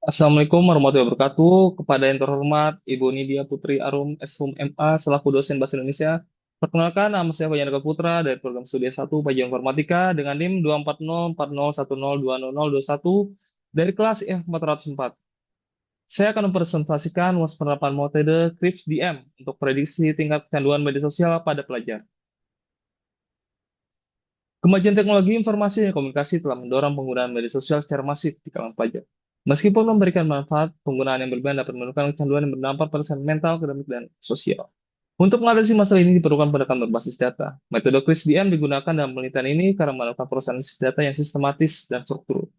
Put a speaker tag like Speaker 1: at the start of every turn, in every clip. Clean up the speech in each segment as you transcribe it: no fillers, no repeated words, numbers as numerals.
Speaker 1: Assalamualaikum warahmatullahi wabarakatuh. Kepada yang terhormat Ibu Nidia Putri Arum, SHUM MA, selaku dosen Bahasa Indonesia. Perkenalkan, nama saya Fajar Putra dari program studi S1 Pelajaran Informatika dengan NIM 2404010200021 dari kelas F404. Saya akan mempresentasikan penerapan metode CRIPS DM untuk prediksi tingkat kecanduan media sosial pada pelajar. Kemajuan teknologi informasi dan komunikasi telah mendorong penggunaan media sosial secara masif di kalangan pelajar. Meskipun memberikan manfaat, penggunaan yang berlebihan dapat menimbulkan kecanduan yang berdampak pada kesehatan mental, akademik, dan sosial. Untuk mengatasi masalah ini diperlukan pendekatan berbasis data. Metode CRISP-DM digunakan dalam penelitian ini karena melakukan proses data yang sistematis dan struktur.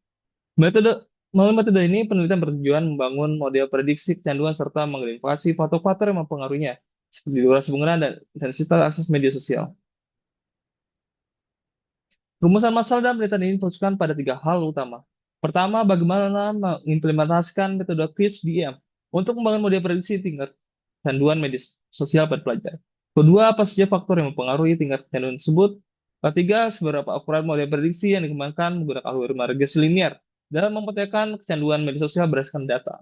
Speaker 1: Metode Melalui metode ini, penelitian bertujuan membangun model prediksi kecanduan serta mengidentifikasi faktor-faktor yang mempengaruhinya, seperti durasi penggunaan dan intensitas akses media sosial. Rumusan masalah dalam penelitian ini difokuskan pada tiga hal utama. Pertama, bagaimana mengimplementasikan metode CRISP-DM untuk membangun model prediksi tingkat kecanduan media sosial pada pelajar. Kedua, apa saja faktor yang mempengaruhi tingkat kecanduan tersebut. Ketiga, seberapa akurat model prediksi yang dikembangkan menggunakan algoritma regresi linear dalam memetakan kecanduan media sosial berdasarkan data.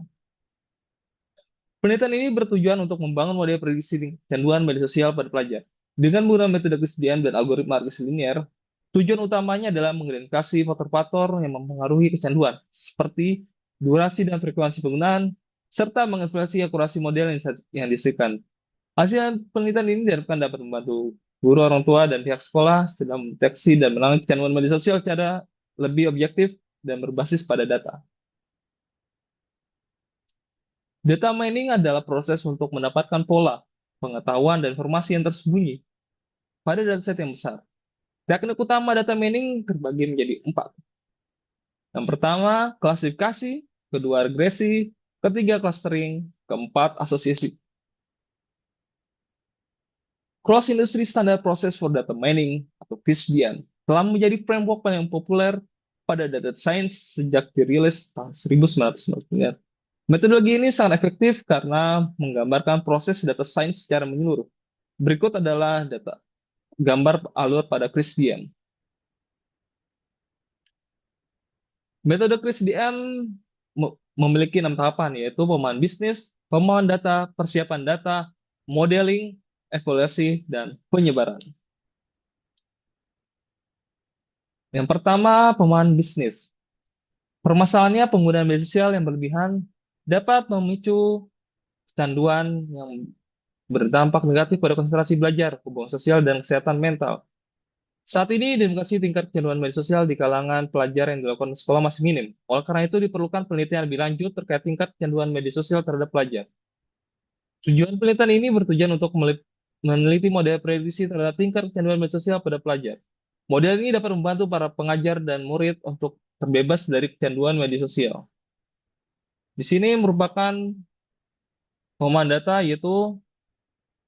Speaker 1: Penelitian ini bertujuan untuk membangun model prediksi kecanduan media sosial pada pelajar. Dengan menggunakan metode kesediaan dan algoritma regresi linear, tujuan utamanya adalah mengidentifikasi faktor-faktor yang mempengaruhi kecanduan, seperti durasi dan frekuensi penggunaan, serta mengevaluasi akurasi model yang dihasilkan. Hasil penelitian ini diharapkan dapat membantu guru, orang tua, dan pihak sekolah dalam mendeteksi dan menangani kecanduan media sosial secara lebih objektif dan berbasis pada data. Data mining adalah proses untuk mendapatkan pola, pengetahuan, dan informasi yang tersembunyi pada dataset yang besar. Teknik utama data mining terbagi menjadi empat. Yang pertama, klasifikasi, kedua, regresi, ketiga, clustering, keempat, asosiasi. Cross Industry Standard Process for Data Mining atau CRISP-DM telah menjadi framework paling populer pada data science sejak dirilis tahun 1999. Metodologi ini sangat efektif karena menggambarkan proses data science secara menyeluruh. Berikut adalah data gambar alur pada CRISP-DM. Metode CRISP-DM memiliki 6 tahapan, yaitu pemahaman bisnis, pemahaman data, persiapan data, modeling, evaluasi, dan penyebaran. Yang pertama, pemahaman bisnis. Permasalahannya, penggunaan media sosial yang berlebihan dapat memicu kecanduan yang berdampak negatif pada konsentrasi belajar, hubungan sosial, dan kesehatan mental. Saat ini, identifikasi tingkat kecanduan media sosial di kalangan pelajar yang dilakukan di sekolah masih minim. Oleh karena itu, diperlukan penelitian lebih lanjut terkait tingkat kecanduan media sosial terhadap pelajar. Tujuan penelitian ini bertujuan untuk meneliti model prediksi terhadap tingkat kecanduan media sosial pada pelajar. Model ini dapat membantu para pengajar dan murid untuk terbebas dari kecanduan media sosial. Di sini merupakan pemahaman data yaitu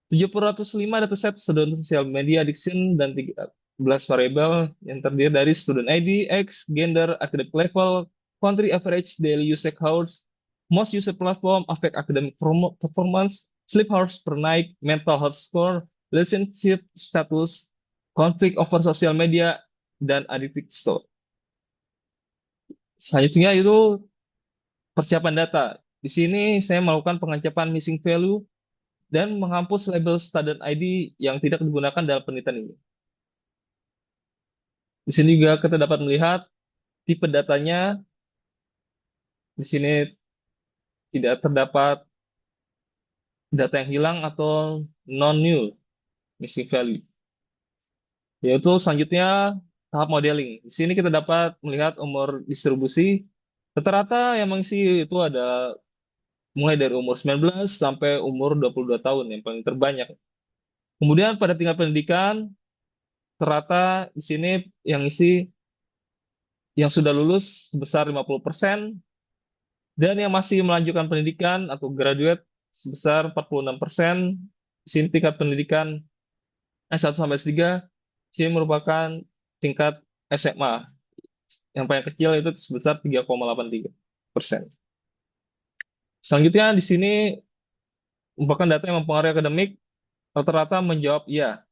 Speaker 1: 705 dataset student social media addiction dan 13 variabel yang terdiri dari student ID, X, gender, academic level, country average daily usage hours, most user platform, affect academic performance, sleep hours per night, mental health score, relationship status, conflict over social media, dan addictive score. Selanjutnya itu persiapan data. Di sini saya melakukan pengecapan missing value dan menghapus label student ID yang tidak digunakan dalam penelitian ini. Di sini juga kita dapat melihat tipe datanya. Di sini tidak terdapat data yang hilang atau non-null missing value. Yaitu selanjutnya tahap modeling. Di sini kita dapat melihat umur distribusi. Rata-rata yang mengisi itu ada mulai dari umur 19 sampai umur 22 tahun yang paling terbanyak. Kemudian pada tingkat pendidikan, rata di sini yang isi yang sudah lulus sebesar 50%, dan yang masih melanjutkan pendidikan atau graduate sebesar 46%. Di sini tingkat pendidikan S1 sampai S3, di sini merupakan tingkat SMA. Yang paling kecil itu sebesar 3,83%. Selanjutnya di sini merupakan data yang mempengaruhi akademik, rata-rata menjawab ya,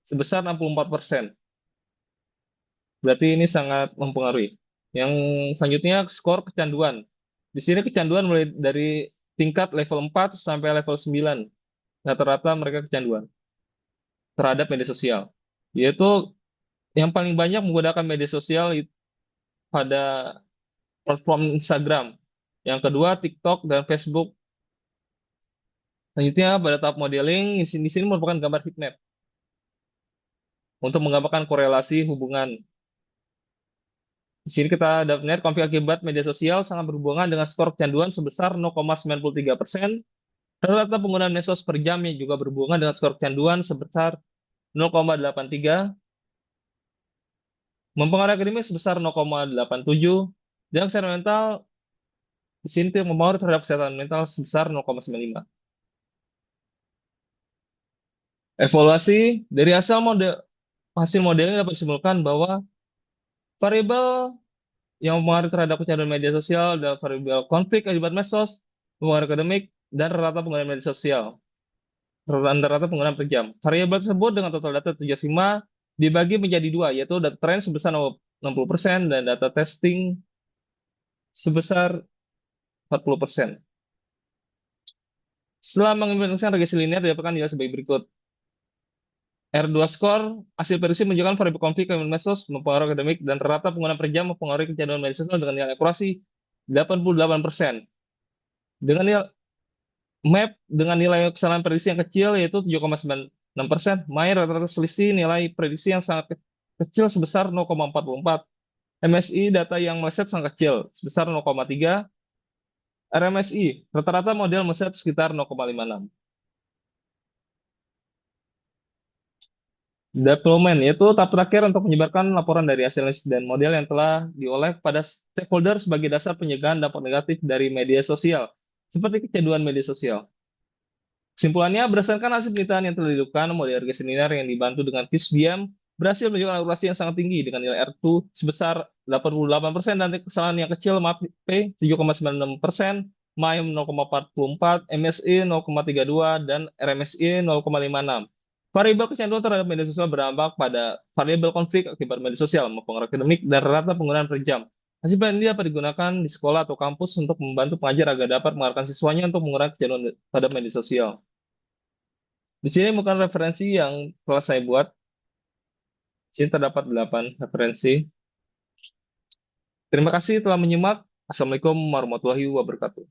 Speaker 1: sebesar 64%. Berarti ini sangat mempengaruhi. Yang selanjutnya skor kecanduan. Di sini kecanduan mulai dari tingkat level 4 sampai level 9. Rata-rata mereka kecanduan terhadap media sosial. Yaitu yang paling banyak menggunakan media sosial pada platform Instagram. Yang kedua TikTok dan Facebook. Selanjutnya pada tahap modeling, di sini merupakan gambar heat map untuk menggambarkan korelasi hubungan. Di sini kita dapat melihat konflik akibat media sosial sangat berhubungan dengan skor kecanduan sebesar 0,93%. Rata-rata penggunaan medsos per jamnya juga berhubungan dengan skor kecanduan sebesar 0,83, mempengaruhi akademis sebesar 0,87, dan kesehatan mental di sini mempengaruhi terhadap kesehatan mental sebesar 0,95. Evaluasi dari hasil modeling dapat disimpulkan bahwa variabel yang mempengaruhi terhadap kecanduan media sosial adalah variabel konflik akibat medsos, pengaruh akademik, dan rata penggunaan media sosial. Rata-rata penggunaan per jam. Variabel tersebut dengan total data 75 dibagi menjadi dua, yaitu data tren sebesar 60% dan data testing sebesar 40%. Setelah mengimplementasikan regresi linear didapatkan nilai sebagai berikut. R2 score, hasil prediksi menunjukkan variabel konflik akibat medsos, mempengaruhi akademik, dan rata penggunaan per jam mempengaruhi kecanduan media sosial dengan nilai akurasi 88%. Dengan nilai map dengan nilai kesalahan prediksi yang kecil yaitu 7,96%, main rata-rata selisih nilai prediksi yang sangat kecil sebesar 0,44. MSI data yang meleset sangat kecil sebesar 0,3. RMSI rata-rata model meleset sekitar 0,56. Deployment yaitu tahap terakhir untuk menyebarkan laporan dari hasil analisis dan model yang telah diolah pada stakeholder sebagai dasar pencegahan dampak negatif dari media sosial, seperti kecanduan media sosial. Kesimpulannya, berdasarkan hasil penelitian yang telah dilakukan, model regresi linear yang dibantu dengan QuizVM berhasil menunjukkan akurasi yang sangat tinggi dengan nilai R2 sebesar 88% dan kesalahan yang kecil, maaf, P 7,96%, MIME 0,44, MSI 0,32, dan RMSI 0,56. Variabel kecanduan terhadap media sosial berdampak pada variabel konflik akibat media sosial, mempengaruhi akademik, dan rata penggunaan per jam. Hasil penelitian ini dapat digunakan di sekolah atau kampus untuk membantu pengajar agar dapat mengarahkan siswanya untuk mengurangi kecanduan terhadap media sosial. Di sini bukan referensi yang telah saya buat. Di sini terdapat 8 referensi. Terima kasih telah menyimak. Assalamualaikum warahmatullahi wabarakatuh.